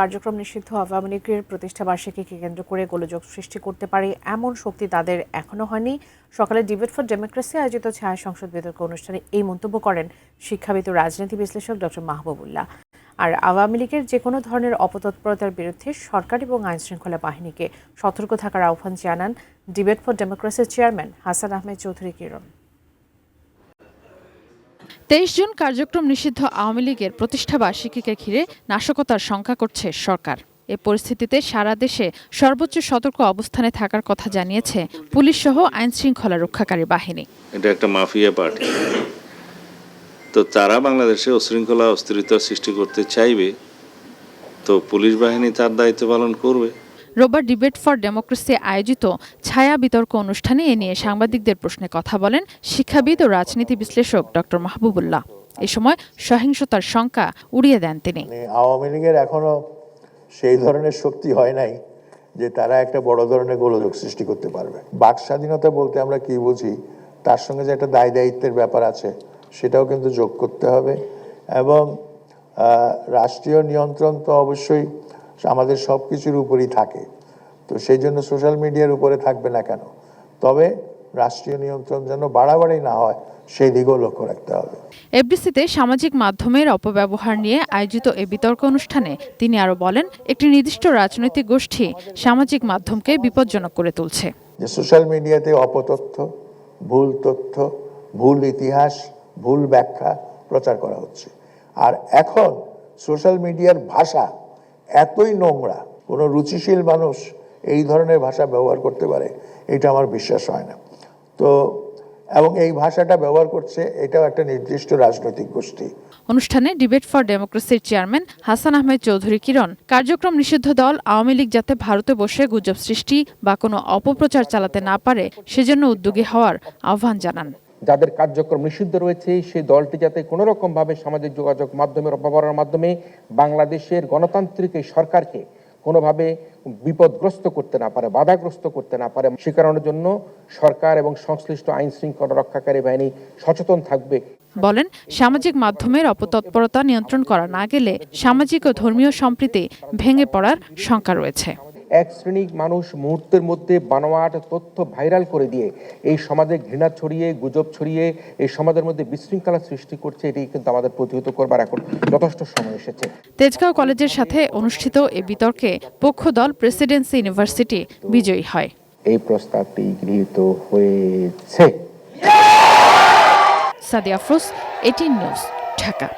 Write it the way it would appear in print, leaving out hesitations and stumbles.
কার্যক্রম নিষিদ্ধ আওয়ামী লীগের প্রতিষ্ঠাবার্ষিকীকে কেন্দ্র করে গোলযোগ সৃষ্টি করতে পারে এমন শক্তি তাদের এখনো হয়নি। সকালে ডিবেট ফর ডেমোক্রেসি আয়োজিত ছায়া সংসদ বিতর্ক অনুষ্ঠানে এই মন্তব্য করেন শিক্ষাবিদ ও রাজনীতি বিশ্লেষক ডক্টর মাহবুবুল্লাহ। আর আওয়ামী লীগের যে কোনো ধরনের অপতৎপরতার বিরুদ্ধে সরকার এবং আইনশৃঙ্খলা বাহিনীকে সতর্ক থাকার আহ্বান জানান ডিবেট ফর ডেমোক্রেসির চেয়ারম্যান হাসান আহমেদ চৌধুরী কিরণ। 23 জুন কার্যক্রম নিষিদ্ধ আওয়ামী লীগের প্রতিষ্ঠাবার্ষিকীকে ঘিরে নাশকতার শঙ্কা করছে সরকার। এ পরিস্থিতিতে সারা দেশে সর্বোচ্চ সতর্ক অবস্থানে থাকার কথা জানিয়েছে পুলিশ সহ আইনশৃঙ্খলা রক্ষাকারী বাহিনী। এটা একটা মাফিয়া পার্টি, তো তারা বাংলাদেশে উশৃঙ্খলা অস্থিরতা সৃষ্টি করতে চাইবে, তো পুলিশ বাহিনী তার দায়িত্ব পালন করবে। রোববার ডিবেট ফর ডেমোক্রেসি আয়োজিত ছায়া বিতর্ক অনুষ্ঠানে এ নিয়ে সাংবাদিকদের প্রশ্নে কথা বলেন শিক্ষাবিদ ও রাজনীতি বিশ্লেষক ডক্টর মাহবুবুল্লাহ। এ সময় সহিংসতার শঙ্কা উড়িয়ে দেন তিনি। আওয়ামী লীগের এখনো সেই ধরনের শক্তি হয় নাই যে তারা একটা বড় ধরনের গোলযোগ সৃষ্টি করতে পারবে। বাক স্বাধীনতা বলতে আমরা কি বুঝি, তার সঙ্গে যে একটা দায় দায়িত্বের ব্যাপার আছে সেটাও কিন্তু যোগ করতে হবে। এবং রাষ্ট্রীয় নিয়ন্ত্রণ তো অবশ্যই আমাদের সব কিছুর উপরই থাকে, তো সেই জন্য সোশ্যাল মিডিয়ার উপরে থাকবে না কেন, তবে রাষ্ট্রীয় নিয়ন্ত্রণ যেন বাড়াবাড়ি না হয় সেই দিকেও লক্ষ্য রাখতে হবে। এফডিসিতে সামাজিক মাধ্যমের অপব্যবহার নিয়ে আয়োজিত এ বিতর্ক অনুষ্ঠানে তিনি আরো বলেন, একটি নির্দিষ্ট রাজনৈতিক গোষ্ঠী সামাজিক মাধ্যমকে বিপজ্জনক করে তুলছে। যে সোশ্যাল মিডিয়াতে অপতথ্য, ভুল তথ্য, ভুল ইতিহাস, ভুল ব্যাখ্যা প্রচার করা হচ্ছে। আর এখন সোশ্যাল মিডিয়ার ভাষা এতই নোংরা, কোনো রুচিশীল মানুষ এই ধরনের ভাষা ব্যবহার করতে পারে এটা আমার বিশ্বাস হয় না। তো এবং এই ভাষাটা ব্যবহার করছে এটাও একটা নির্দিষ্ট রাজনৈতিক গোষ্ঠী। অনুষ্ঠানে ডিবেট ফর ডেমোক্রেসির চেয়ারম্যান হাসান আহমেদ চৌধুরী কিরণ কার্যক্রম নিষিদ্ধ দল আওয়ামী লীগ যাতে ভারতে বসে গুজব সৃষ্টি বা কোনো অপপ্রচার চালাতে না পারে সেজন্য উদ্যোগী হওয়ার আহ্বান জানান। যাদের কার্যক্রম নিষিদ্ধ রয়েছে সেই দলটি যাতে কোনো রকম ভাবে সামাজিক যোগাযোগ মাধ্যমের অপব্যবহারের মাধ্যমে বাংলাদেশের গণতান্ত্রিক এই সরকারকে কোনোভাবে বিপদগ্রস্ত করতে না পারে, বাধাগ্রস্ত করতে না পারে, সে কারণের জন্য সরকার এবং সংশ্লিষ্ট আইন শৃঙ্খলা রক্ষাকারী বাহিনী সচেতন থাকবে। বলেন, সামাজিক মাধ্যমের অপতৎপরতা নিয়ন্ত্রণ করা না গেলে সামাজিক ও ধর্মীয় সম্প্রীতি ভেঙে পড়ার শঙ্কা রয়েছে। এক শ্রেণীর মানুষ মুহূর্তের মধ্যে বানোয়াট তথ্য ভাইরাল করে দিয়ে এই সমাজে ঘৃণা ছড়িয়ে, গুজব ছড়িয়ে এই সমাজের মধ্যে বিশৃঙ্খলা সৃষ্টি করছে। এটি কিন্তু আমাদের প্রতিহত করবার এখন যথেষ্ট সময় এসেছে। তেজগাঁও কলেজের সাথে অনুষ্ঠিত এ বিতর্কে পক্ষ দল প্রেসিডেন্সি ইউনিভার্সিটি বিজয়ী হয়। এই প্রস্তাবটি গৃহীত হয়েছে। সাদিয়া আফরোজ, 18 নিউজ, ঢাকা।